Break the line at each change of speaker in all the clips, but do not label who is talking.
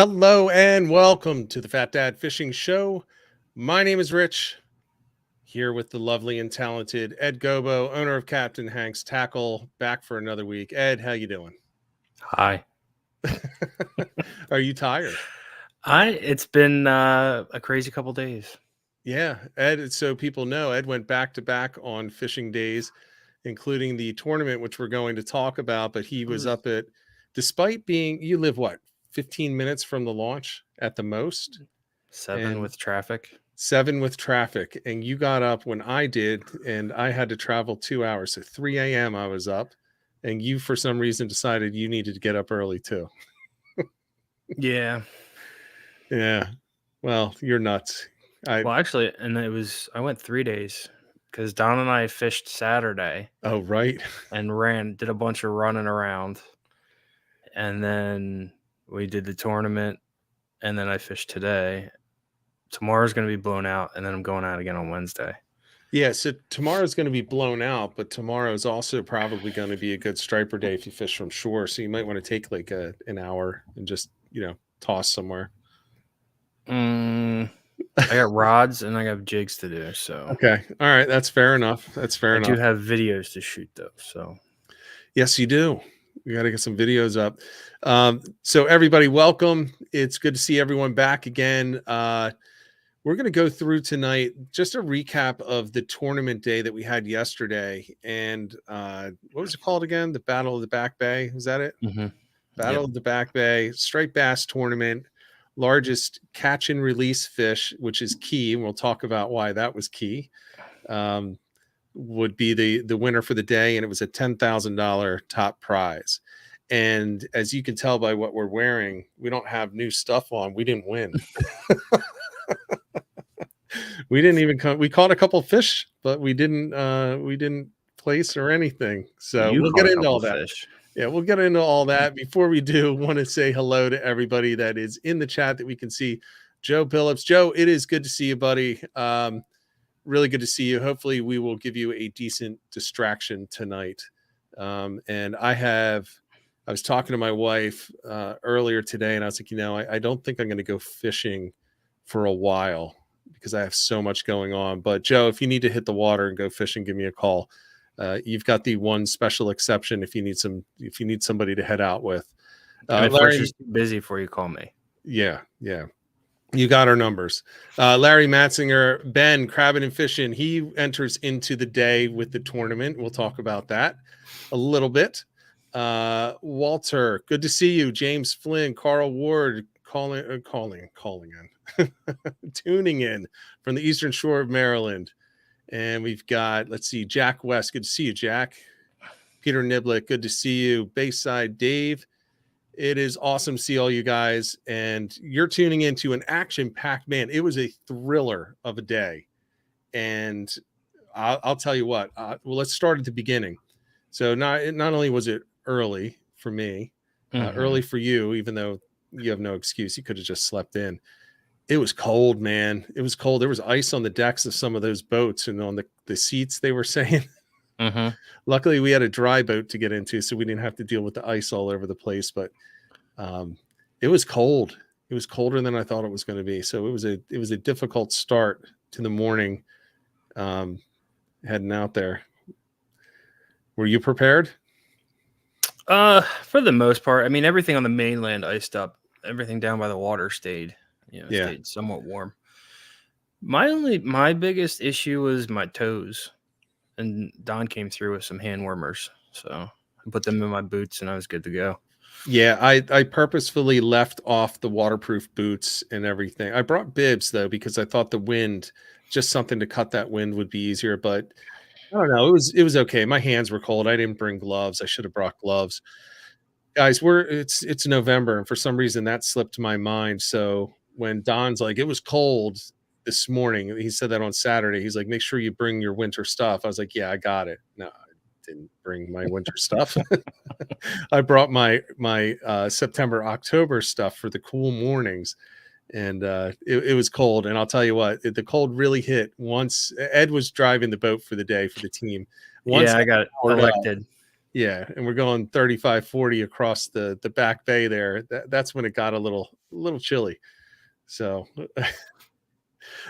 Hello and welcome to the Fat Dad Fishing Show. My name is Rich, here with the lovely and talented Ed Gobo, owner of Captain Hank's Tackle, back for another week. Ed, how you doing?
Hi.
Are you tired?
It's been a crazy couple days.
Yeah, Ed, so people know, Ed went back to back on fishing days, including the tournament, which we're going to talk about, but he was up at, despite being, you live what, 15 minutes from the launch at the most?
7 with traffic.
7 with traffic, and you got up when I did, and I had to travel 2 hours. So 3 a.m. I was up, and you, for some reason, decided you needed to get up early too.
Yeah.
Yeah. Well, you're nuts.
Well, actually, and I went 3 days because Don and I fished Saturday
Oh, right.
and did a bunch of running around. And then we did the tournament, and then I fished today. Tomorrow's going to be blown out, and then I'm going out again on Wednesday.
Yeah, so tomorrow's going to be blown out, but tomorrow's also probably going to be a good striper day if you fish from shore. So you might want to take like an hour and just, toss somewhere.
I got rods and I got jigs to do, so.
Okay. All right. That's fair enough.
I do have videos to shoot, though, so.
Yes, you do. We got to get some videos up. So everybody, welcome. It's good to see everyone back again. We're going to go through tonight just a recap of the tournament day that we had yesterday. And what was it called again? The Battle of the Back Bay. Was that it?
Mm-hmm.
Battle of the Back Bay, striped bass tournament, largest catch and release fish, which is key. And we'll talk about why that was key. Would be the winner for the day, and it was a $10,000 top prize. And as you can tell by what we're wearing, we don't have new stuff on. We didn't win. We didn't even come. We caught a couple fish, but we didn't place or anything. So we'll get into all that.
Fish.
Yeah, we'll get into all that. Before we do, want to say hello to everybody that is in the chat that we can see. Joe Phillips. Joe, it is good to see you, buddy. Really good to see you. Hopefully we will give you a decent distraction tonight. And I was talking to my wife earlier today, and I was like, I don't think I'm going to go fishing for a while because I have so much going on. But Joe, if you need to hit the water and go fishing, give me a call. You've got the one special exception if you need somebody to head out with.
If Larry, just busy before you call me.
Yeah. You got our numbers. Larry Matzinger, Ben, Crabbing and Fishing, he enters into the day with the tournament. We'll talk about that a little bit. Walter, good to see you. James Flynn, Carl Ward, calling in, tuning in from the Eastern Shore of Maryland. And we've got, Jack West. Good to see you, Jack. Peter Niblick, good to see you. Bayside Dave. It is awesome to see all you guys, and you're tuning into an action-packed, man. It was a thriller of a day, and I'll tell you what. Well, let's start at the beginning. So not only was it early for me, early for you, even though you have no excuse, you could have just slept in. It was cold, man. It was cold. There was ice on the decks of some of those boats and on the seats, they were saying.
Mm-hmm.
Luckily, we had a dry boat to get into, so we didn't have to deal with the ice all over the place. But it was cold. It was colder than I thought it was going to be. So it was a difficult start to the morning heading out there. Were you prepared?
For the most part. I mean, everything on the mainland iced up. Everything down by the water stayed, stayed somewhat warm. My biggest issue was my toes. And Don came through with some hand warmers. So I put them in my boots and I was good to go.
Yeah, I purposefully left off the waterproof boots and everything. I brought bibs, though, because I thought the wind, just something to cut that wind would be easier. But I don't know. It was okay. My hands were cold. I didn't bring gloves. I should have brought gloves. Guys, it's November, and for some reason that slipped my mind. So when Don's like, it was cold this morning, he said that on Saturday. He's like, make sure you bring your winter stuff. I was like, yeah, I got it. No, I didn't bring my winter stuff. I brought my September, October stuff for the cool mornings. And it was cold. And I'll tell you what, the cold really hit once Ed was driving the boat for the day for the team.
I got elected.
Yeah, and we're going 35, 40 across the back bay there. That's when it got a little chilly. So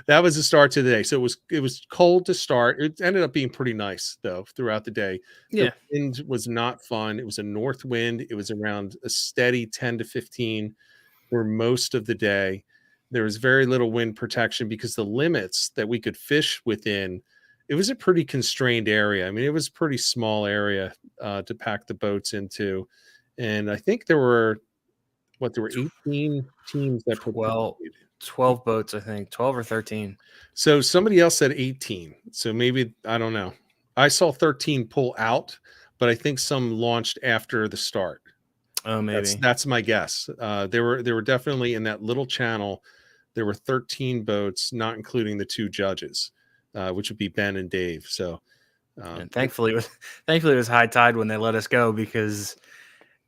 that was the start to the day. So it was cold to start. It ended up being pretty nice though throughout the day. The
Yeah.
wind was not fun. It was a north wind. It was around a steady 10 to 15 for most of the day. There was very little wind protection because the limits that we could fish within, it was a pretty constrained area. I mean, it was a pretty small area to pack the boats into. And I think there were 18 teams that
12,
participated.
12 boats, I think, 12 or 13.
So somebody else said 18. So maybe, I don't know. I saw 13 pull out, but I think some launched after the start.
Oh, maybe.
That's my guess. There were definitely in that little channel. There were 13 boats, not including the two judges, which would be Ben and Dave. So,
And thankfully, it was high tide when they let us go, because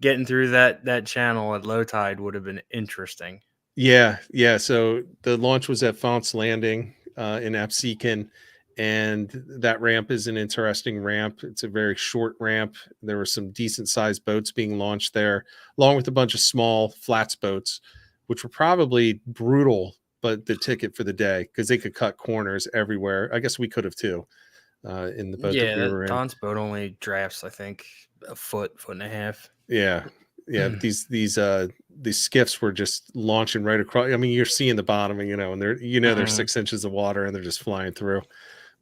getting through that channel at low tide would have been interesting.
yeah. So the launch was at Fonts Landing in Absecon, and that ramp is an interesting ramp. It's a very short ramp. There were some decent sized boats being launched there, along with a bunch of small flats boats, which were probably brutal, but the ticket for the day because they could cut corners everywhere. I guess we could have too in the boat that
Yeah,
we were in.
Don's boat only drafts, I think, a foot and a half.
Yeah. But these skiffs were just launching right across. I mean, you're seeing the bottom, and there's 6 inches of water and they're just flying through.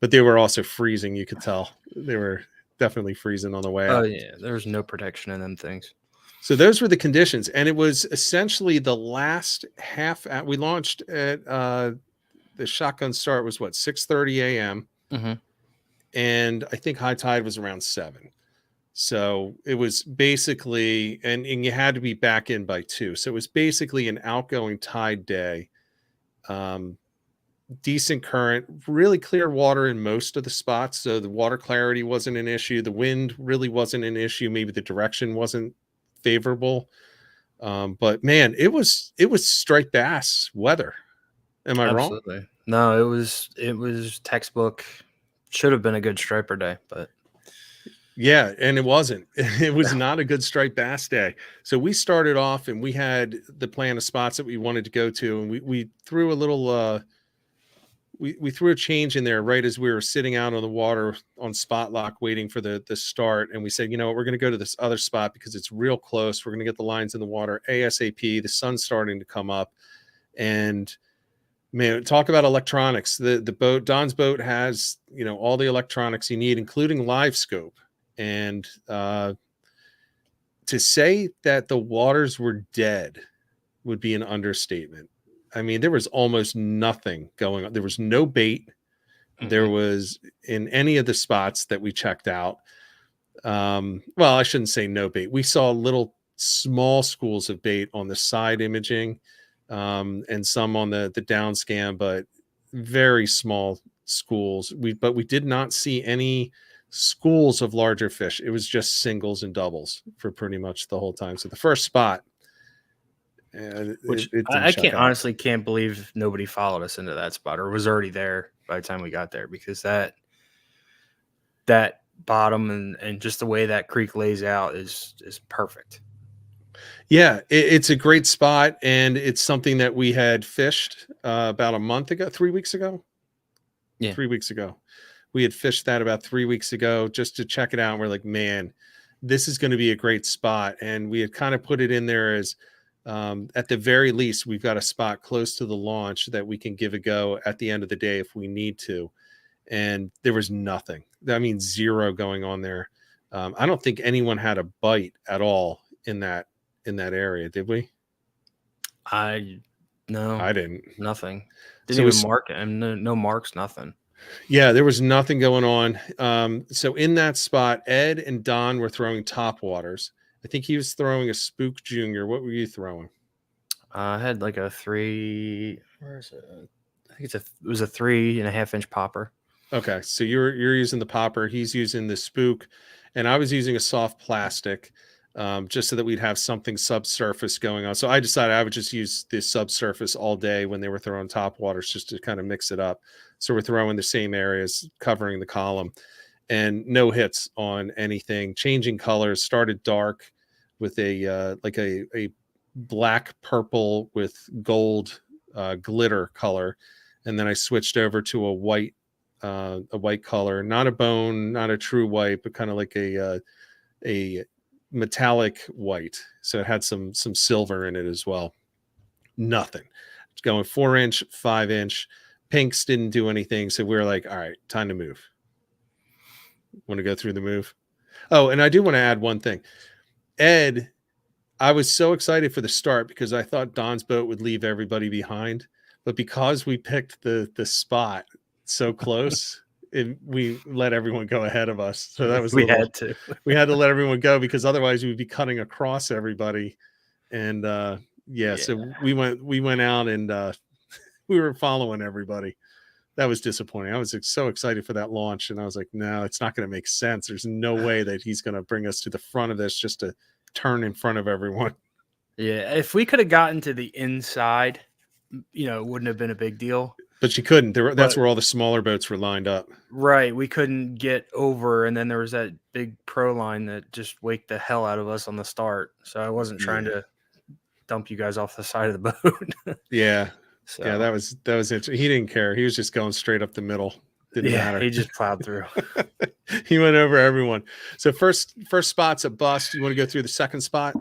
But they were also freezing. You could tell they were definitely freezing on the way
Oh
up.
yeah, there was no protection in them things.
So those were the conditions, and it was essentially the last half. We launched at the shotgun start was 6:30 a.m.
Mm-hmm.
and I think high tide was around 7. So it was basically, and you had to be back in by 2. So it was basically an outgoing tide day. Decent current, really clear water in most of the spots. So the water clarity wasn't an issue. The wind really wasn't an issue. Maybe the direction wasn't favorable. But man, it was striped bass weather. Am I wrong?
Absolutely. No, it was textbook. Should have been a good striper day, but
Yeah, and it wasn't. It was not a good striped bass day. So we started off and we had the plan of spots that we wanted to go to, and we threw a little we threw a change in there right as we were sitting out on the water on spot lock waiting for the start, and we said, we're going to go to this other spot because it's real close. We're going to get the lines in the water ASAP. The sun's starting to come up, and man, talk about electronics. The boat, Don's boat, has all the electronics you need, including live scope. And to say that the waters were dead would be an understatement. I mean, there was almost nothing going on. There was no bait. Mm-hmm. There was, in any of the spots that we checked out. Well, I shouldn't say no bait. We saw little small schools of bait on the side imaging, and some on the down scan, but very small schools. But we did not see any schools of larger fish. It was just singles and doubles for pretty much the whole time. So the first spot,
which I honestly can't believe nobody followed us into that spot or was already there by the time we got there, because that bottom and just the way that creek lays out is perfect.
Yeah, it's a great spot, and it's something that we had fished about a month ago, 3 weeks ago.
Yeah,
3 weeks ago. We had fished that about 3 weeks ago just to check it out. And we're like, man, this is going to be a great spot. And we had kind of put it in there as, at the very least, we've got a spot close to the launch that we can give a go at the end of the day if we need to. And there was nothing. I mean, zero going on there. I don't think anyone had a bite at all in that area, did we?
No,
I didn't.
Nothing. Didn't even mark it, and no marks, nothing.
Yeah, there was nothing going on. So in that spot, Ed and Don were throwing top waters. I think he was throwing a Spook Junior. What were you throwing?
I had like a 3. Where is it? I think it was a 3.5 inch popper.
Okay, so you're using the popper. He's using the Spook, and I was using a soft plastic, just so that we'd have something subsurface going on. So I decided I would just use this subsurface all day when they were throwing top waters, just to kind of mix it up. So we're throwing the same areas, covering the column. and no hits on anything. Changing colors, started dark with a like a black purple with gold glitter color, and then I switched over to a white color, not a bone, not a true white, but kind of like a metallic white. So it had some silver in it as well. Nothing. It's going 4-inch, 5-inch. Pinks didn't do anything, so we were like, all right, time to move. Want to go through the move? Oh, and I do want to add one thing. Ed, I was so excited for the start because I thought Don's boat would leave everybody behind, but because we picked the spot so close, we let everyone go ahead of us. So that was
we had to
let everyone go because otherwise we would be cutting across everybody. And so we went out and we were following everybody. That was disappointing. I was so excited for that launch, and I was like, no, it's not going to make sense. There's no way that he's going to bring us to the front of this just to turn in front of everyone.
Yeah, if we could have gotten to the inside, it wouldn't have been a big deal.
But you couldn't. That's where all the smaller boats were lined up.
Right. We couldn't get over, and then there was that big pro line that just waked the hell out of us on the start. So I wasn't trying to dump you guys off the side of the boat.
Yeah. So. Yeah, that was interesting. He didn't care. He was just going straight up the middle. Didn't matter.
He just plowed through.
He went over everyone. So first spot's a bust. You want to go through the second spot?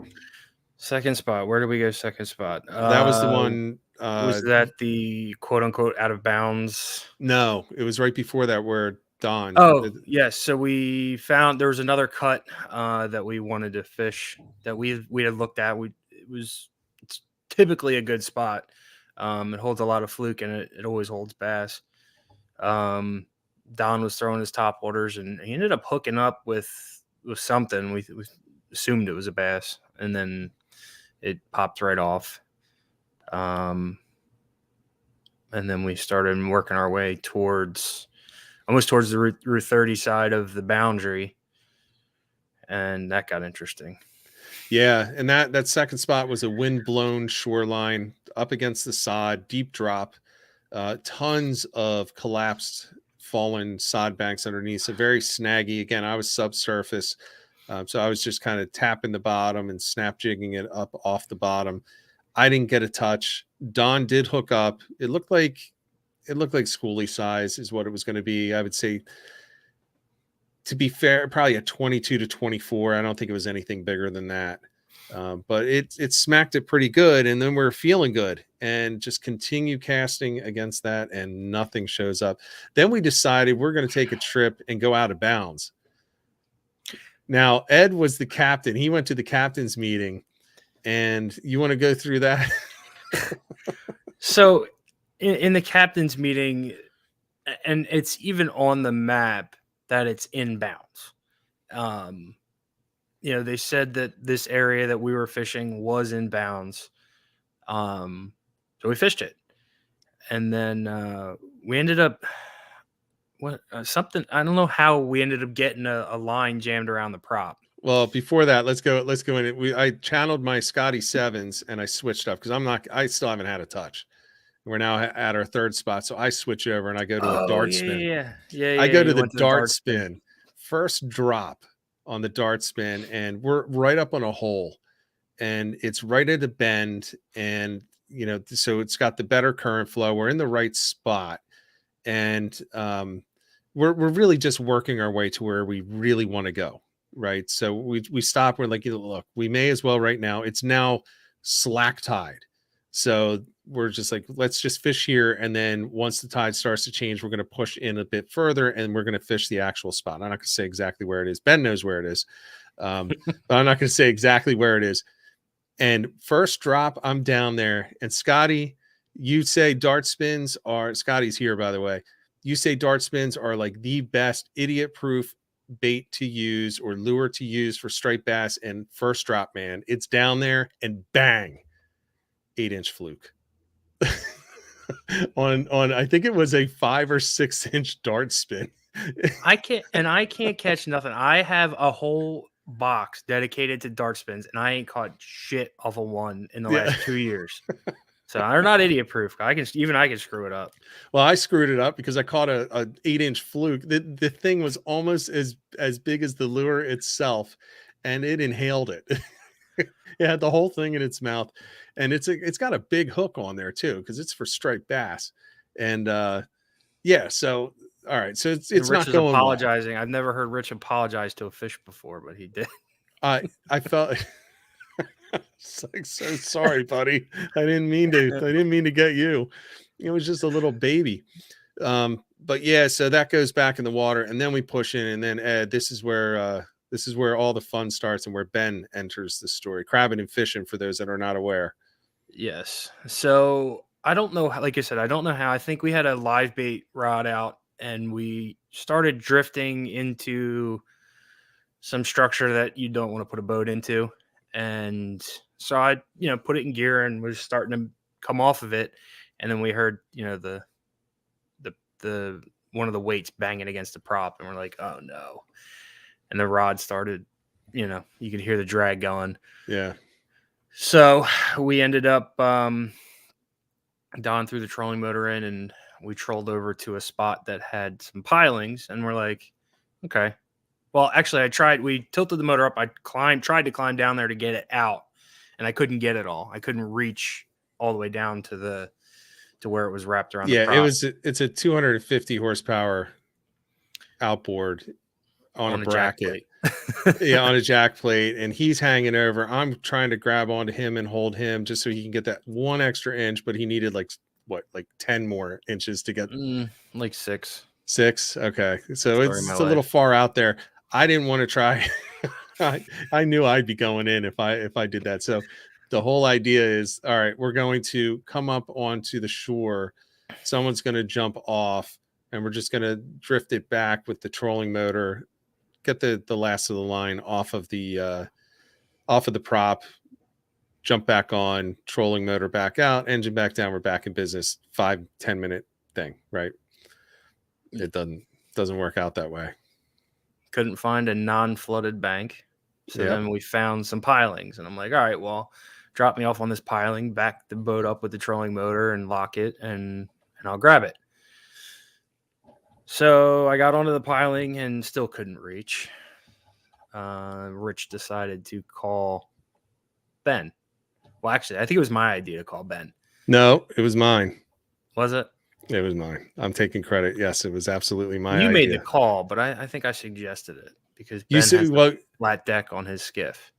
Second spot. Where did we go? Second spot.
That was the one.
Was that the quote unquote out of bounds?
No, it was right before that where Don.
Oh, yes. So we found there was another cut that we wanted to fish that we had looked at. It's typically a good spot. It holds a lot of fluke and it always holds bass. Don was throwing his top waters and he ended up hooking up with something. We assumed it was a bass, and then it popped right off. And then we started working our way almost towards the Route 30 side of the boundary, and that got interesting.
Yeah, and that second spot was a wind-blown shoreline up against the sod, deep drop, tons of collapsed, fallen sod banks underneath. So very snaggy. Again, I was subsurface, so I was just kind of tapping the bottom and snap jigging it up off the bottom. I didn't get a touch. Don did hook up. It looked like schoolie size is what it was going to be. I would say, to be fair, probably a 22 to 24. I don't think it was anything bigger than that. But it smacked it pretty good, and then we're feeling good and just continue casting against that, and nothing shows up. Then we decided we're going to take a trip and go out of bounds. Now, Ed was the captain. He went to the captain's meeting, and you want to go through that?
So in the captain's meeting, and it's even on the map that it's inbounds. They said that this area that we were fishing was inbounds. So we fished it. And then we ended up something. I don't know how we ended up getting a line jammed around the prop.
Well, before that, let's go in. I channeled my Scotty 7s and I switched up because I still haven't had a touch. We're now at our third spot. So I switch over and I go to a dart spin.
Yeah.
I go to the dart spin. First drop on the dart spin, and we're right up on a hole, and it's right at a bend, and so it's got the better current flow. We're in the right spot, and we're really just working our way to where we really want to go. Right. So we stop. We're like, look, we may as well right now. It's now slack tide. So we're just like, let's just fish here. And then once the tide starts to change, we're going to push in a bit further and we're going to fish the actual spot. I'm not going to say exactly where it is. Ben knows where it is. But I'm not going to say exactly where it is. And first drop, I'm down there. And Scotty, you say dart spins are, Scotty's here, by the way. You say dart spins are like the best idiot proof bait to use or lure to use for striped bass, and first drop, man, it's down there and bang, 8-inch fluke on I think it was a 5 or 6-inch dart spin.
I can't catch nothing. I have a whole box dedicated to dart spins, and I ain't caught shit off of one in the last 2 years. So they're not idiot proof. I can screw it up.
Well, I screwed it up because I caught a 8-inch fluke. The thing was almost as big as the lure itself, and it inhaled it. It had the whole thing in its mouth, and it's got a big hook on there too because it's for striped bass. And yeah, so all right, so it's
Rich
not
is
going
apologizing. I've never heard Rich apologize to a fish before, but he did.
well. I felt. It's like, so sorry, buddy. I didn't mean to get you. It was just a little baby. But yeah, so that goes back in the water, and then we push in, and then Ed, this is where all the fun starts and where Ben enters the story. Crabbing and fishing for those that are not aware.
Yes. So I don't know, like I said, I don't know how. I think we had a live bait rod out and we started drifting into some structure that you don't want to put a boat into. And so I, put it in gear and was starting to come off of it. And then we heard, the one of the weights banging against the prop, and we're like, oh no. And the rod started, you could hear the drag going.
Yeah.
So we ended up, Don threw the trolling motor in and we trolled over to a spot that had some pilings, and we're like, okay. Well, actually we tilted the motor up. I tried to climb down there to get it out, and I couldn't get it all. I couldn't reach all the way down to where it was wrapped around the prop.
It's a 250 horsepower outboard on a bracket. Yeah, on a jack plate, and he's hanging over. I'm trying to grab onto him and hold him just so he can get that one extra inch, but he needed like 10 more inches to get
like 6.
Okay, so it's a little far out there. I didn't want to try. I knew I'd be going in if I did that. So the whole idea is, all right, we're going to come up onto the shore. Someone's going to jump off, and we're just going to drift it back with the trolling motor, get the last of the line off of the prop, jump back on, trolling motor back out, engine back down. We're back in business. 5-10 minute thing, right? It doesn't work out that way.
Couldn't find a non-flooded bank. So then we found some pilings, and I'm like, all right, well, drop me off on this piling, back the boat up with the trolling motor and lock it, and I'll grab it. So I got onto the piling and still couldn't reach. Rich decided to call Ben. Well, actually, I think it was my idea to call Ben.
No, it was mine.
Was it?
It was mine. I'm taking credit. Yes, it was absolutely my idea.
You made the call, but I think I suggested it because Ben has a flat deck on his skiff.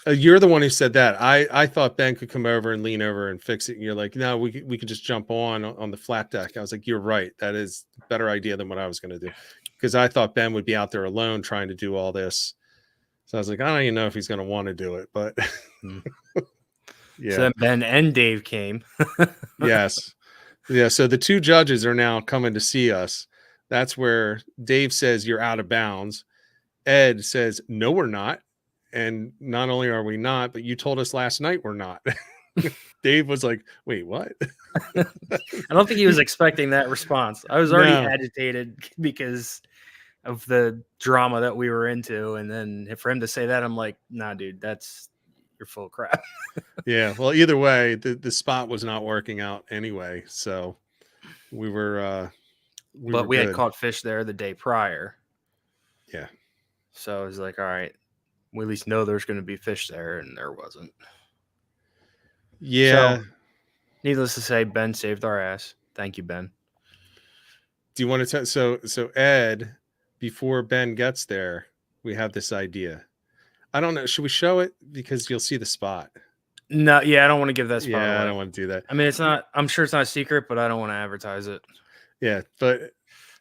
You're the one who said that. I thought Ben could come over and lean over and fix it. And you're like, no, we could just jump on the flat deck. I was like, you're right. That is a better idea than what I was going to do, because I thought Ben would be out there alone trying to do all this. So I was like, I don't even know if he's going to want to do it, but yeah.
So then Ben and Dave came.
Yes. Yeah. So the two judges are now coming to see us. That's where Dave says you're out of bounds. Ed says, no, we're not. And not only are we not, but you told us last night we're not. Dave was like, wait, what?
I don't think he was expecting that response. I was already agitated because of the drama that we were into. And then for him to say that, I'm like, nah, dude, you're full of crap.
Yeah. Well, either way, the spot was not working out anyway. So we were,
we had caught fish there the day prior.
Yeah.
So I was like, all right, we at least know there's going to be fish there, and there wasn't.
Yeah.
So, needless to say, Ben saved our ass. Thank you, Ben.
Do you want to tell? So Ed, before Ben gets there, we have this idea. I don't know. Should we show it? Because you'll see the spot.
No, yeah, I don't want to give that spot away.
I don't want to do that.
I mean, I'm sure it's not a secret, but I don't want to advertise it.
Yeah, but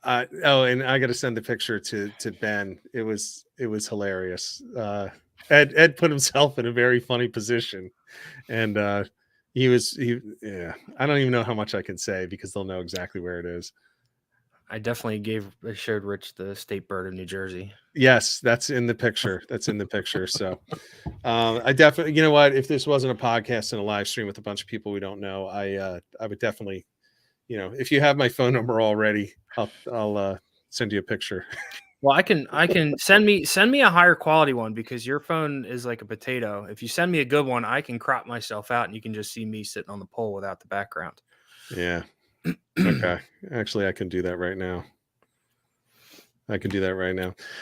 and I got to send the picture to Ben. It was hilarious. Ed put himself in a very funny position, and I don't even know how much I can say because they'll know exactly where it is.
I definitely showed Rich the state bird of New Jersey.
Yes, that's in the picture. So I definitely, you know what, if this wasn't a podcast and a live stream with a bunch of people we don't know, I would definitely, if you have my phone number already, I'll send you a picture.
Well, I can send me a higher quality one, because your phone is like a potato. If you send me a good one, I can crop myself out and you can just see me sitting on the pole without the background.
Yeah. Okay. Actually, I can do that right now.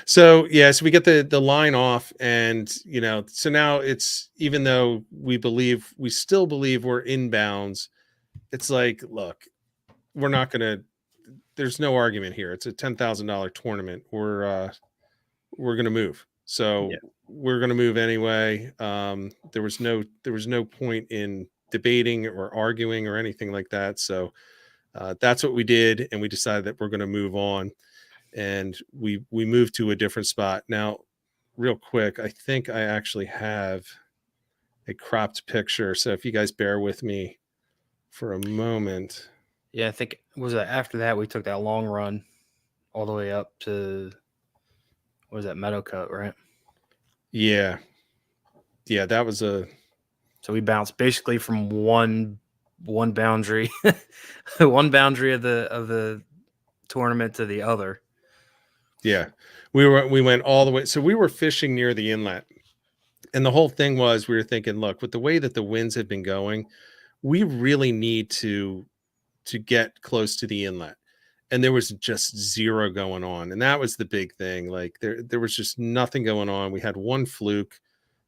So yeah, so we get the line off, and so now it's, even though we still believe we're inbounds, it's like, look, we're not gonna. There's no argument here. It's a $10,000 tournament. We're gonna move. So
Yeah.
we're gonna move anyway. There was no point in debating or arguing or anything like that. So that's what we did, and we decided that we're going to move on, and we moved to a different spot. Now, real quick, I think I actually have a cropped picture, so if you guys bear with me for a moment.
Yeah, I think, was that after that we took that long run all the way up to, what was that, Meadow Cut, right?
Yeah, that was a.
So we bounced basically from one boundary, one boundary of the tournament to the other.
Yeah, we went all the way. So we were fishing near the inlet, and the whole thing was, we were thinking, look, with the way that the winds have been going, we really need to get close to the inlet, and there was just zero going on, and that was the big thing. Like, there was just nothing going on. We had one fluke.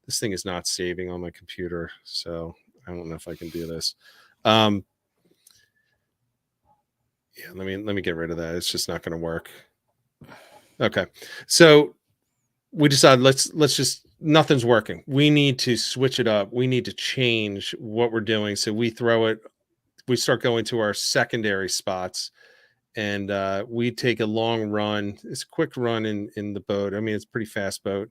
This thing is not saving on my computer, so I don't know if I can do this. Yeah, let me get rid of that. It's just not going to work. Okay, so we decided, let's just, nothing's working. We need to switch it up. We need to change what we're doing. So we start going to our secondary spots, and we take a long run. It's a quick run in the boat. I mean, it's a pretty fast boat,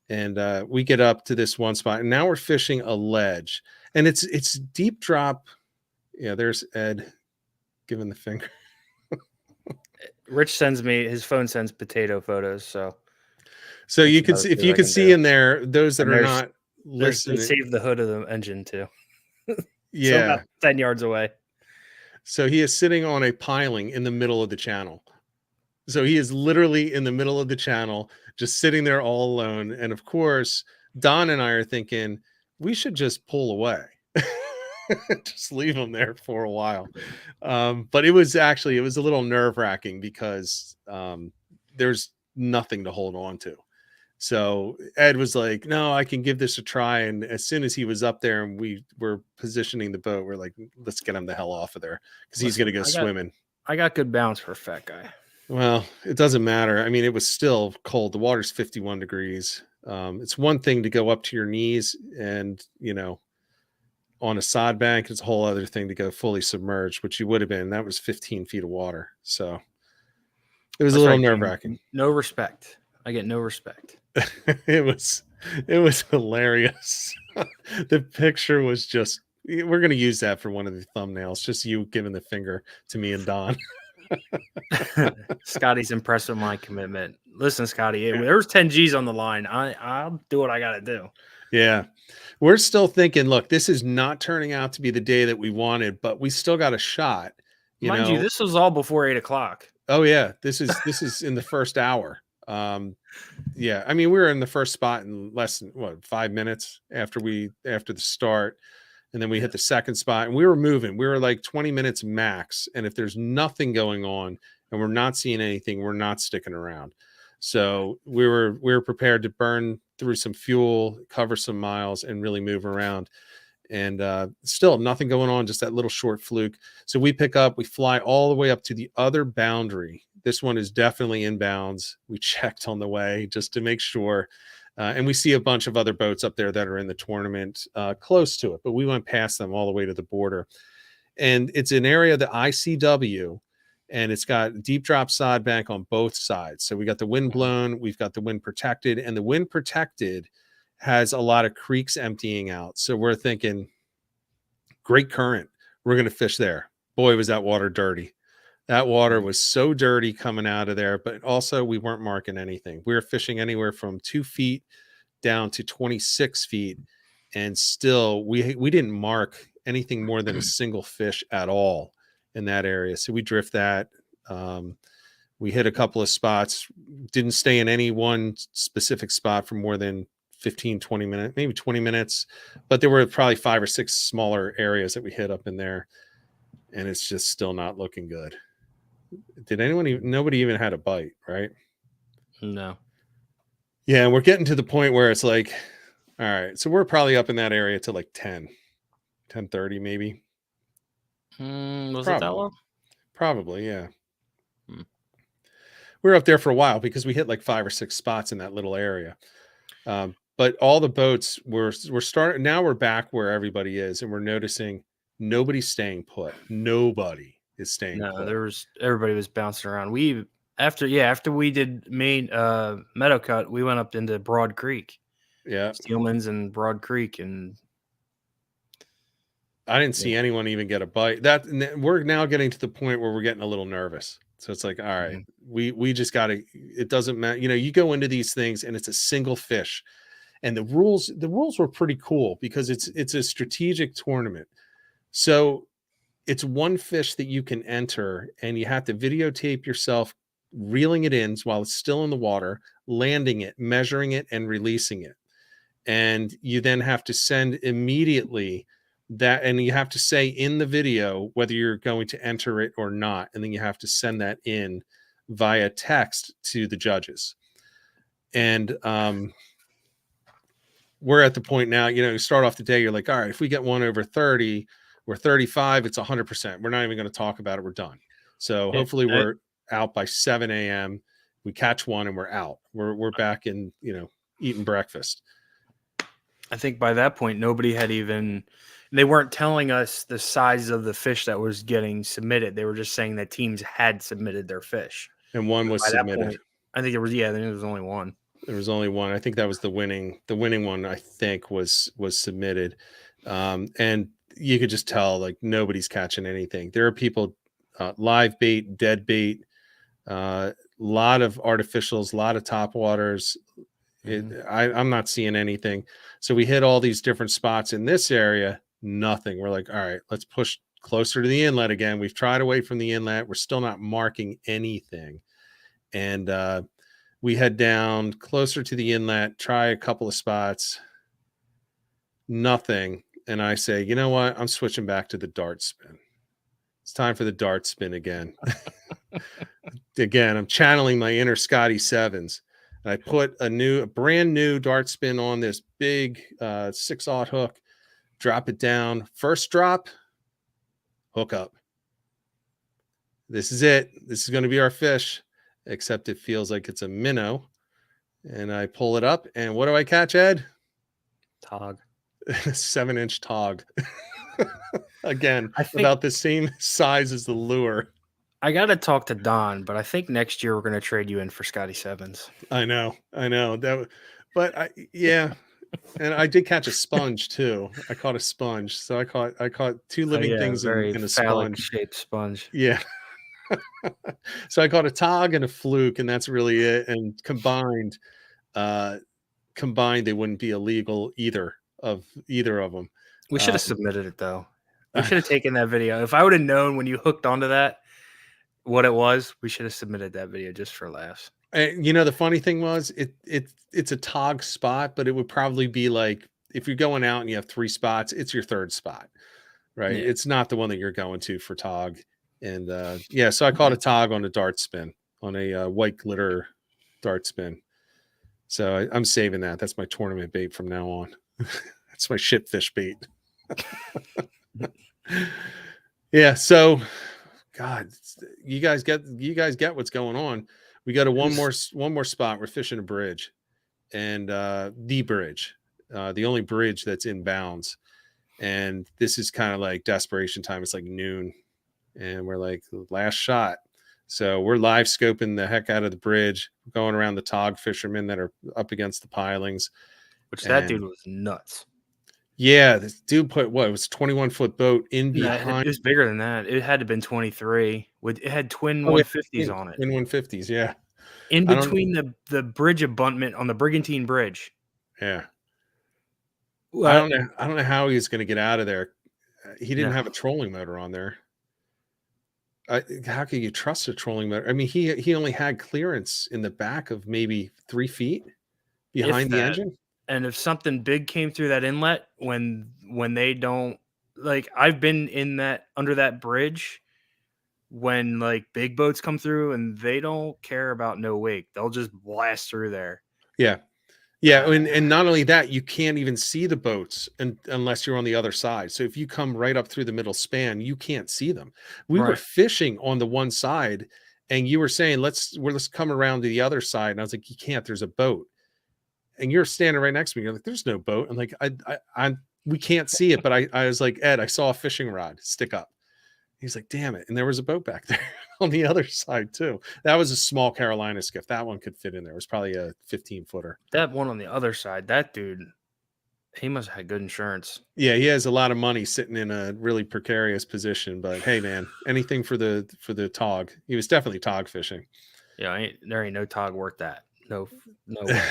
and we get up to this one spot, and now we're fishing a ledge, and it's deep drop. Yeah, there's Ed giving the finger.
Rich sends me, his phone sends potato photos, so
you could see, if you could see in there, those that are not
they
listening.
saved the hood of the engine too.
Yeah,
so about 10 yards away.
So he is sitting on a piling in the middle of the channel. So he is literally in the middle of the channel, just sitting there all alone. And of course, Don and I are thinking, we should just pull away. Just leave him there for a while. But it was a little nerve-wracking, because there's nothing to hold on to. So Ed was like, no, I can give this a try. And as soon as he was up there and we were positioning the boat, we're like, let's get him the hell off of there, because he's going to go swimming.
I got good bounce for a fat guy.
Well, it doesn't matter. I mean, it was still cold. The water's 51 degrees. It's one thing to go up to your knees and, on a sod bank. It's a whole other thing to go fully submerged, which you would have been. That was 15 feet of water. So it was a little nerve-wracking.
No respect. I get no respect.
It was hilarious. The picture was just, we're going to use that for one of the thumbnails. Just you giving the finger to me and Don.
Scotty's impressed with my commitment. Listen, Scotty, there's 10 G's on the line. I'll do what I got to do.
Yeah. We're still thinking, look, this is not turning out to be the day that we wanted, but we still got a shot.
Mind you, this was all before 8:00.
Oh yeah. This is in the first hour. Yeah. I mean, we were in the first spot in less than 5 minutes after the start. And then we hit the second spot, and we were moving. We were like 20 minutes max. And if there's nothing going on and we're not seeing anything, we're not sticking around. So we were prepared to burn through some fuel, cover some miles, and really move around. And still nothing going on, just that little short fluke. So we pick up, we fly all the way up to the other boundary. This one is definitely inbounds. We checked on the way just to make sure. And we see a bunch of other boats up there that are in the tournament close to it, but we went past them all the way to the border. And it's an area, the ICW, and it's got deep drop sod bank on both sides. So we got the wind blown, we've got the wind protected, and the wind protected has a lot of creeks emptying out. So we're thinking, great current, we're going to fish there. Boy, was that water dirty. That water was so dirty coming out of there, but also we weren't marking anything. We were fishing anywhere from 2 feet down to 26 feet. And still we didn't mark anything more than a single fish at all in that area. So we drift that. We hit a couple of spots, didn't stay in any one specific spot for more than 15, 20 minutes, maybe 20 minutes. But there were probably 5 or 6 smaller areas that we hit up in there. And it's just still not looking good. Did anyone even, nobody even had a bite, right?
No.
Yeah. And we're getting to the point where it's like, all right, so we're probably up in that area to like 10:30 maybe.
Was
Probably.
it that long?
Probably, yeah. We were up there for a while because we hit like 5 or 6 spots in that little area. But all the boats we're starting now. We're back where everybody is, and we're noticing nobody's staying put. Nobody is staying put.
Everybody was bouncing around. After we did main Meadow Cut, we went up into Broad Creek.
Yeah,
Steelman's and Broad Creek, and
I didn't see anyone even get a bite. That we're now getting to the point where we're getting a little nervous. So it's like, all right, we just got to. It doesn't matter. You go into these things and it's a single fish, and the rules were pretty cool because it's a strategic tournament. So it's one fish that you can enter, and you have to videotape yourself reeling it in while it's still in the water, landing it, measuring it, and releasing it. And you then have to send immediately that, and you have to say in the video whether you're going to enter it or not, and then you have to send that in via text to the judges. And we're at the point now, you start off the day, you're like, all right, if we get one over 30 or 35, it's 100%. We're not even going to talk about it. We're done. So hopefully we're out by 7 a.m. We catch one and we're out. We're back in, eating breakfast.
I think by that point, they weren't telling us the size of the fish that was getting submitted. They were just saying that teams had submitted their fish.
And one was submitted.
Point, I think there was only one.
There was only one. I think that was the winning one, I think was submitted. And you could just tell like nobody's catching anything. There are people, live bait, dead bait, lot of artificials, a lot of top waters. I'm not seeing anything. So we hit all these different spots in this area, nothing. We're like, all right, let's push closer to the inlet again. We've tried away from the inlet. We're still not marking anything. And we head down closer to the inlet, try a couple of spots, nothing. And I say, you know what? I'm switching back to the dart spin. It's time for the dart spin again. Again, I'm channeling my inner Scotty Sevens. And I put a brand new dart spin on this big 6/0 hook, drop it down. First drop, hook up. This is it. This is going to be our fish, except it feels like it's a minnow. And I pull it up, and what do I catch, Ed?
Tog.
7-inch tog. Again, about the same size as the lure.
I got to talk to Don, but I think next year we're going to trade you in for Scotty Sevens.
I know. Yeah. And I did catch a sponge too. I caught a sponge. So I caught two living things in a sponge.
Shaped sponge.
Yeah. So I caught a tog and a fluke, and that's really it. And combined, they wouldn't be illegal either of them.
We should have submitted it though. We should have taken that video. If I would have known when you hooked onto that what it was, we should have submitted that video just for laughs.
And the funny thing was it's a tog spot, but it would probably be like if you're going out and you have 3 spots, it's your 3rd spot, right? Yeah. It's not the one that you're going to for tog. And so I caught a tog on a dart spin, on a white glitter dart spin. So I'm saving that. That's my tournament bait from now on. That's my shitfish bait. Yeah. So, God, you guys get what's going on. We got one more spot. We're fishing a bridge, and the bridge, the only bridge that's in bounds. And this is kind of like desperation time. It's like noon, and we're like last shot. So we're live scoping the heck out of the bridge, going around the tog fishermen that are up against the pilings.
That dude was nuts.
Yeah, this dude put it was a 21-foot boat in behind.
It was bigger than that. It had to have been 23. It had twin 150s on it.
Twin 150s, yeah.
In between the bridge abutment on the Brigantine Bridge.
Yeah. I don't know how he's going to get out of there. He didn't have a trolling motor on there. how can you trust a trolling motor? I mean, he only had clearance in the back of maybe 3 feet
If
behind the
that.
engine.
And if something big came through that inlet when they don't like I've been in that under that bridge when like big boats come through and they don't care about no wake. They'll just blast through there.
Yeah. Yeah, and not only that, you can't even see the boats unless you're on the other side. So if you come right up through the middle span, you can't see them. We were
Right.
fishing on the one side, and you were saying, let's come around to the other side. And I was like, you can't, there's a boat. And you're standing right next to me. You're like, there's no boat. I'm like, we can't see it. But I was like, Ed, I saw a fishing rod stick up. He's like, damn it. And there was a boat back there on the other side too. That was a small Carolina skiff. That one could fit in there. It was probably a 15-footer.
That one on the other side, that dude, he must have had good insurance.
Yeah, he has a lot of money sitting in a really precarious position. But hey, man, anything for the tog. He was definitely tog fishing.
Yeah, there ain't no tog worth that. No way.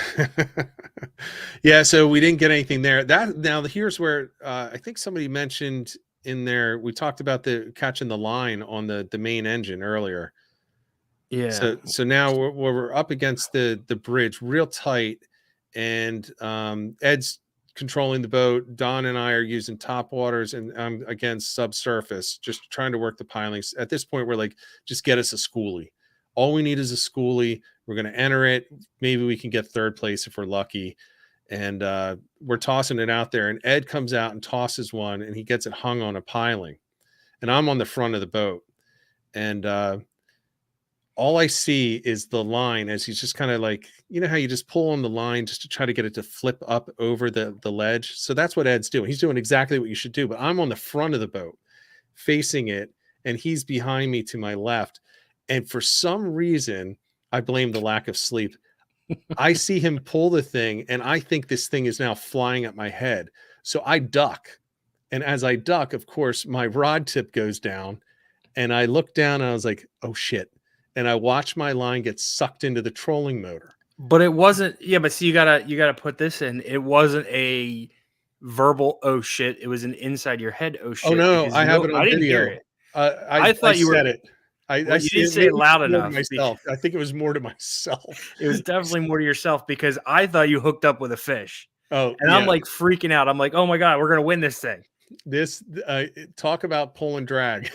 Yeah, so we didn't get anything there. That now here's where I think somebody mentioned in there. We talked about the catching the line on the main engine earlier.
Yeah.
So now we're up against the bridge real tight, and Ed's controlling the boat. Don and I are using top waters, and I'm against subsurface, just trying to work the pilings. At this point, we're like, just get us a schoolie. All we need is a schoolie. We're going to enter it. Maybe we can get third place if we're lucky. And we're tossing it out there, and Ed comes out and tosses one, and he gets it hung on a piling. And I'm on the front of the boat, and all I see is the line as he's just kind of like, you know how you just pull on the line just to try to get it to flip up over the ledge. So that's what Ed's doing. He's doing exactly what you should do. But I'm on the front of the boat facing it, and he's behind me to my left. And for some reason, I blame the lack of sleep. I see him pull the thing, and I think this thing is now flying at my head. So I duck. And as I duck, of course, my rod tip goes down. And I look down and I was like, oh shit. And I watch my line get sucked into the trolling motor.
But it wasn't. Yeah, but see, you gotta put this in. It wasn't a verbal "oh shit." It was an inside your head "oh shit."
Oh no, I have it on
I didn't
video.
hear it.
I
thought you
said
were.
it.
You didn't say it loud enough.
Myself. I think it was more to myself.
It was definitely more to yourself because I thought you hooked up with a fish.
Oh,
and
yeah.
I'm like freaking out. I'm like, oh my god, we're gonna win this thing.
This talk about pull and drag.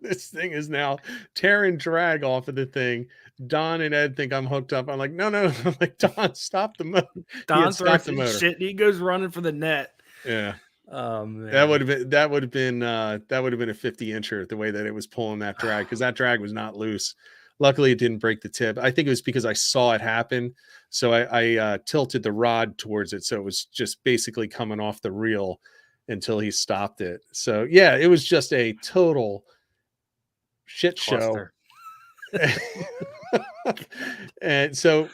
This thing is now tearing drag off of the thing. Don and Ed think I'm hooked up. I'm like, no. I'm like, Don, stop the motor.
Don throws the shit and he goes running for the net.
Yeah.
Man.
That would have been a 50-incher the way that it was pulling that drag, because that drag was not loose. Luckily, it didn't break the tip. I think it was because I saw it happen, so I tilted the rod towards it, so it was just basically coming off the reel until he stopped it. So yeah, it was just a total shit show. And so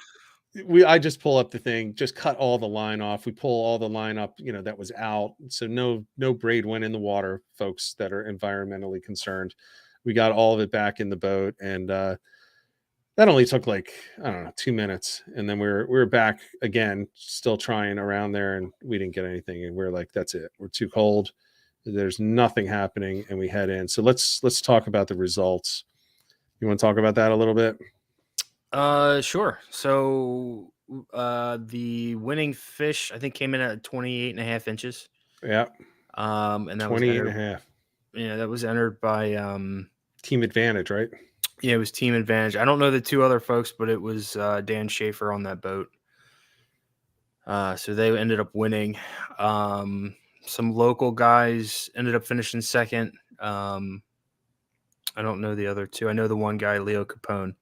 I just pull up the thing, just cut all the line off. We pull all the line up, that was out. So no braid went in the water, folks that are environmentally concerned. We got all of it back in the boat, and that only took like, I don't know, 2 minutes. And then we were back again, still trying around there, and we didn't get anything. And we're like, that's it. We're too cold. There's nothing happening, and we head in. So let's talk about the results. You want to talk about that a little bit?
Sure. So the winning fish, I think, came in at 28.5 inches.
Yeah.
And that
28.5.
Yeah, that was entered by
Team Advantage, right?
Yeah, it was Team Advantage. I don't know the two other folks, but it was Dan Schaefer on that boat. So they ended up winning. Some local guys ended up finishing second. I don't know the other two. I know the one guy, Leo Capone.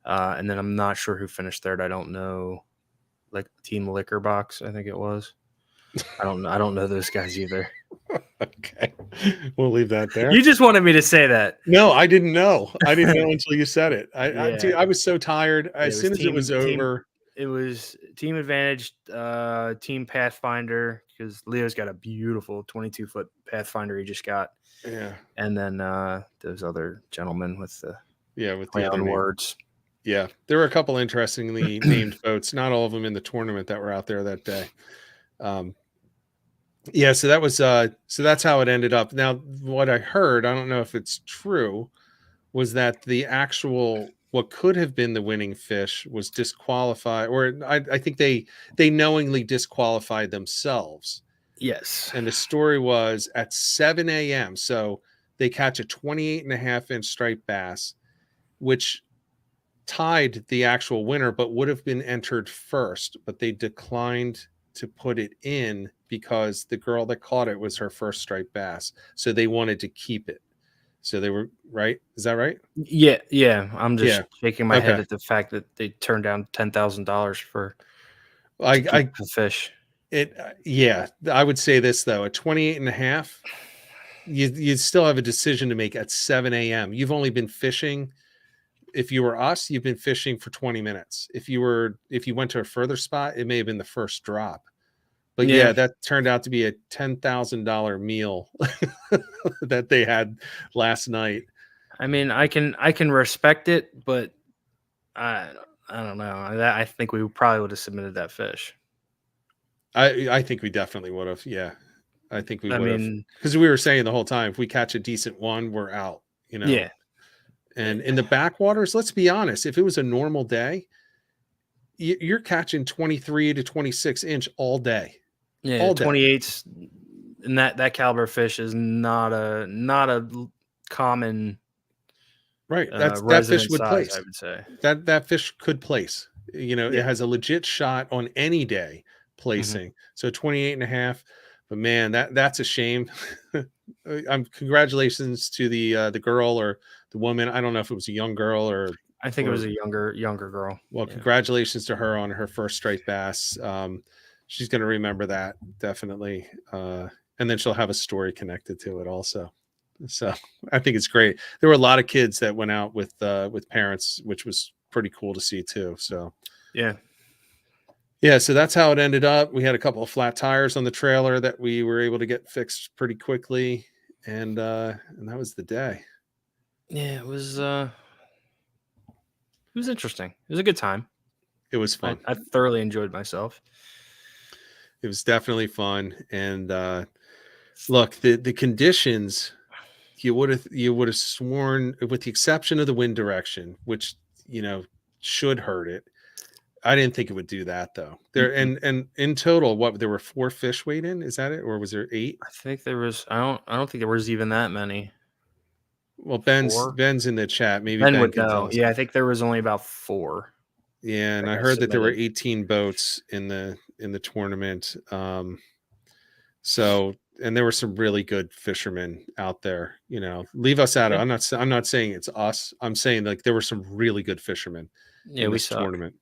And then I'm not sure who finished third. I don't know, like Team Liquor Box, I think it was. I don't know those guys either.
Okay, we'll leave that there.
You just wanted me to say that.
No, I didn't know. I didn't know until you said it. I was so tired. As soon as it was over,
it was Team Advantage, Team Pathfinder, because Leo's got a beautiful 22-foot Pathfinder he just got.
Yeah,
and then those other gentlemen with the
other
words.
Yeah, there were a couple interestingly named boats. Not all of them in the tournament that were out there that day. Yeah, so that was so that's how it ended up. Now, what I heard, I don't know if it's true, was that the actual what could have been the winning fish was disqualified, or I think they knowingly disqualified themselves.
Yes.
And the story was at 7 a.m. So they catch a 28.5-inch striped bass, which tied the actual winner, but would have been entered first. But they declined to put it in because the girl that caught it was her first striped bass. So they wanted to keep it. So they were right. Is that right?
Yeah. I'm just
Yeah.
shaking my head
Okay.
at the fact that they turned down $10,000 for to keep
I
the fish.
yeah, I would say this though, at 28 and a half, you still have a decision to make at 7 a.m. You've only been fishing. If you were us, you've been fishing for 20 minutes. If you went to a further spot, it may have been the first drop. But
Yeah.
yeah, that turned out to be a $10,000 meal that they had last night.
I mean, I can respect it, but I I don't know. I think we probably would have submitted that fish.
I think we definitely would have. Yeah. I think we
I
would have,
mean,
because we were saying the whole time, if we catch a decent one, we're out, you know.
yeah.
And in the backwaters, let's be honest, if it was a normal day, you're catching 23 to 26-inch all day.
Yeah,
All day.
28s and that caliber fish is not a common
Right. That fish
resident
would
size, I
place.
would say.
That fish could place. You know, it
Yeah.
has a legit shot on any day
Mhm.
placing. So 28 and a half. But man, that's a shame. Congratulations to the girl or the woman. I don't know if it was a young girl
I think it was
or
a younger girl.
well,
Yeah.
congratulations to her on her first striped bass. She's going to remember that definitely, and then she'll have a story connected to it also. So I think it's great. There were a lot of kids that went out with parents, which was pretty cool to see too. So
Yeah.
yeah, so that's how it ended up. We had a couple of flat tires on the trailer that we were able to get fixed pretty quickly, and that was the day.
Yeah, it was interesting. It was a good time.
It was
I,
fun.
I thoroughly enjoyed myself.
It was definitely fun, and look, the conditions, you would have sworn, with the exception of the wind direction, which you know should hurt it. I didn't think it would do that though. There
Mm-mm.
and in total, what, there were 4 fish weighed in? Is that it, or was there 8?
I think there was. I don't think there was even that many.
Well,
4.
Ben's in the chat. Maybe
Ben
Ben
would
can tell
know.
us.
Yeah, I think there was only about 4
Yeah, and
that
I
got
heard that there were
submitted.
18 boats in the tournament. So, and there were some really good fishermen out there. You know, leave us out of.
Yeah,
I'm not saying it's us. I'm saying like there were some really good fishermen
yeah,
in
we
this
suck.
tournament.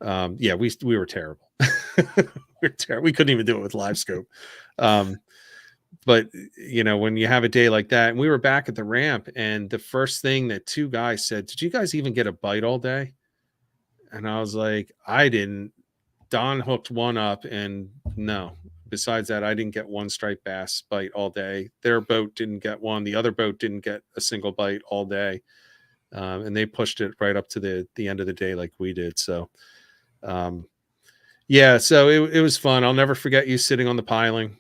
Yeah, we were terrible. We couldn't even do it with live scope. But you know, when you have a day like that, and we were back at the ramp, and the first thing that 2 guys said, "Did you guys even get a bite all day?" And I was like, "I didn't." Don hooked one up, and no. Besides that, I didn't get one striped bass bite all day. Their boat didn't get one. The other boat didn't get a single bite all day, and they pushed it right up to the end of the day like we did. So, yeah, so it was fun. I'll never forget you sitting on the piling,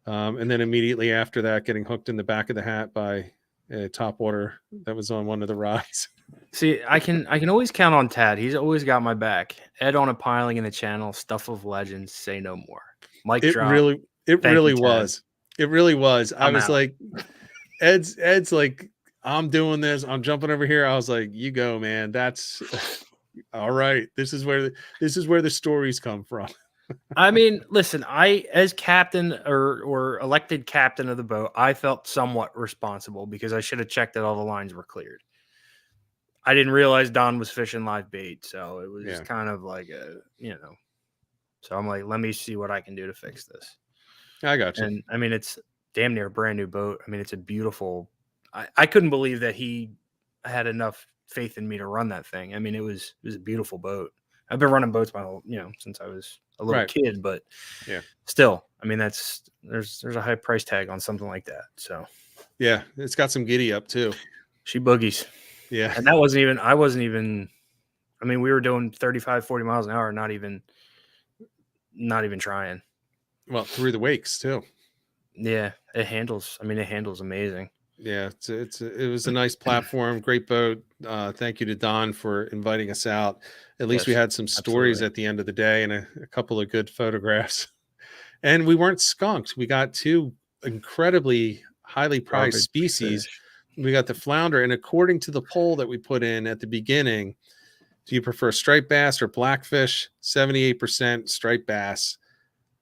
and then immediately after that, getting hooked in the back of the hat by a topwater that was on one of the rods.
See, I can always count on Tad. He's always got my back. Ed on a piling in the channel. Stuff of legends. Say no more. Mic
It
drop.
really, it
Thank
really
you, Tad.
was. It really was. I
I'm
was
out.
like, Ed's like, I'm doing this. I'm jumping over here. I was like, you go, man. That's all right. This is where the stories come from.
I mean, listen, as captain or elected captain of the boat, I felt somewhat responsible because I should have checked that all the lines were cleared. I didn't realize Don was fishing live bait, so it was kind of like So I'm like, let me see what I can do to fix this.
I got you.
And I mean, it's damn near a brand new boat. I mean, it's a beautiful. I couldn't believe that he had enough faith in me to run that thing. I mean, it was a beautiful boat. I've been running boats since I was a little kid, but
yeah,
still, I mean, there's a high price tag on something like that. So
yeah, it's got some giddy up too.
She boogies.
Yeah,
and I wasn't even. I mean, we were doing 35, 40 miles an hour, not even trying.
Well, through the wakes too.
Yeah, it handles. I mean, it handles amazing.
Yeah, it was a nice platform, great boat. Thank you to Don for inviting us out. At least we
Yes,
had some stories
absolutely.
at the end of the day and a couple of good photographs. And we weren't skunked. We got two incredibly highly prized
Garbage
species.
fish.
We got the flounder, and according to the poll that we put in at the beginning, do you prefer striped bass or blackfish? 78% striped bass,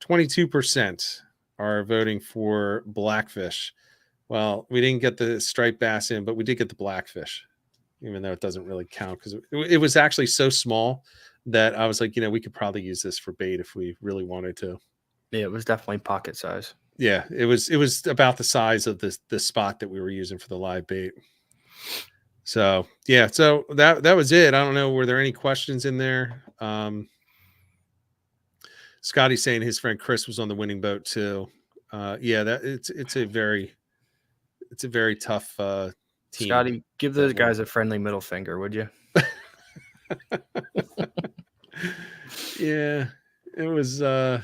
22% are voting for blackfish. Well, we didn't get the striped bass in, but we did get the blackfish, even though it doesn't really count because it was actually so small that I was like, we could probably use this for bait if we really wanted to.
Yeah, it was definitely pocket size.
Yeah, it was about the size of the spot that we were using for the live bait. So yeah, so that was it. I don't know. Were there any questions in there? Scotty's saying his friend Chris was on the winning boat too. Yeah, that it's a very tough team.
Scotty, give those guys a friendly middle finger, would you?
Yeah, it was a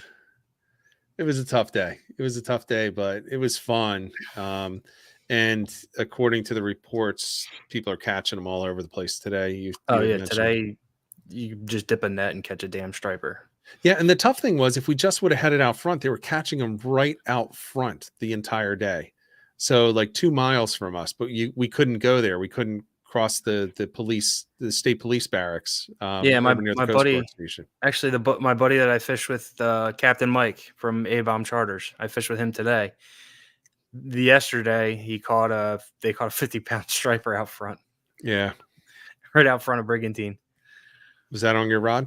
tough day. It was a tough day, but it was fun. And according to the reports, people are catching them all over the place today. You
Oh
had
yeah,
mentioned.
today you just dip a net and catch a damn striper.
Yeah, and the tough thing was if we just would have had it out front, they were catching them right out front the entire day. So like 2 miles from us, but we couldn't go there. We couldn't cross the state police barracks.
Yeah,
over near the
my
Coast
buddy,
Guard station.
actually my buddy that I fished with, Captain Mike from A-Bomb Charters. I fished with him today. Yesterday they caught a 50-pound striper out front.
Yeah,
Right out front of Brigantine.
was that on your rod?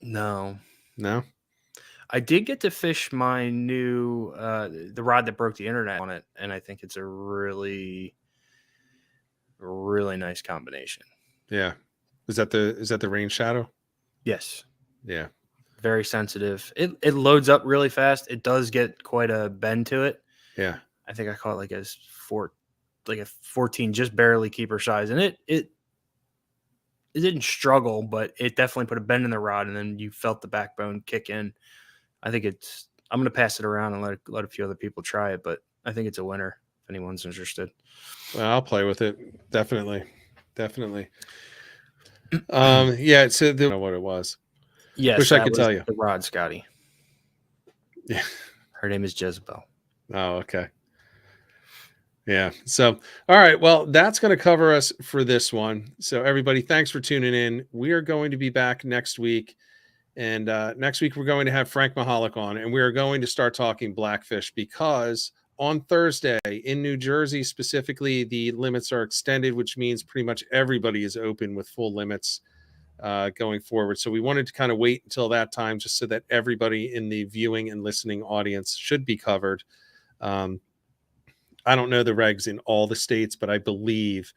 No.
No.
I did get to fish my new the rod that broke the internet on it, and I think it's a really, really nice combination.
Yeah. Is that the Rain Shadow?
Yes.
Yeah.
Very sensitive. It loads up really fast. It does get quite a bend to it.
Yeah.
I think I caught like a 14, just barely keeper size, and it didn't struggle, but it definitely put a bend in the rod, and then you felt the backbone kick in. I think I'm going to pass it around and let a few other people try it, but I think it's a winner if anyone's interested.
Well, I'll play with it. Definitely. Yeah, so I don't know what it was.
Yes,
Wish I could tell you.
The rod, Scotty.
Yeah.
Her name is Jezebel.
Oh, okay. Yeah. So, all right. Well, that's going to cover us for this one. So, everybody, thanks for tuning in. We are going to be back next week. And next week, we're going to have Frank Mahalik on, and we are going to start talking blackfish because on Thursday in New Jersey, specifically, the limits are extended, which means pretty much everybody is open with full limits going forward. So we wanted to kind of wait until that time just so that everybody in the viewing and listening audience should be covered. I don't know the regs in all the states, but I believe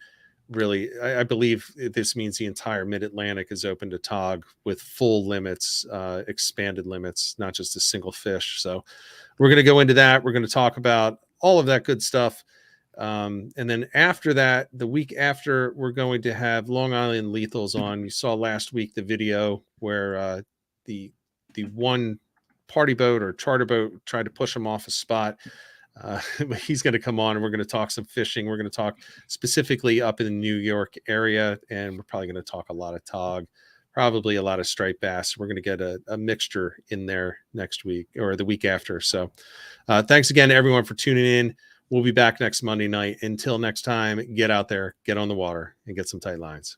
I believe this means the entire mid-Atlantic is open to tog with full limits, expanded limits, not just a single fish. So we're going to go into that. We're going to talk about all of that good stuff. And then after that, the week after, we're going to have Long Island Lethals on. You saw last week the video where the one party boat or charter boat tried to push him off a spot. He's going to come on and we're going to talk some fishing. We're going to talk specifically up in the New York area, and we're probably going to talk a lot of tog, probably a lot of striped bass. We're going to get a mixture in there next week or the week after. So thanks again to everyone for tuning in. We'll be back next Monday night. Until next time, get out there, get on the water, and get some tight lines.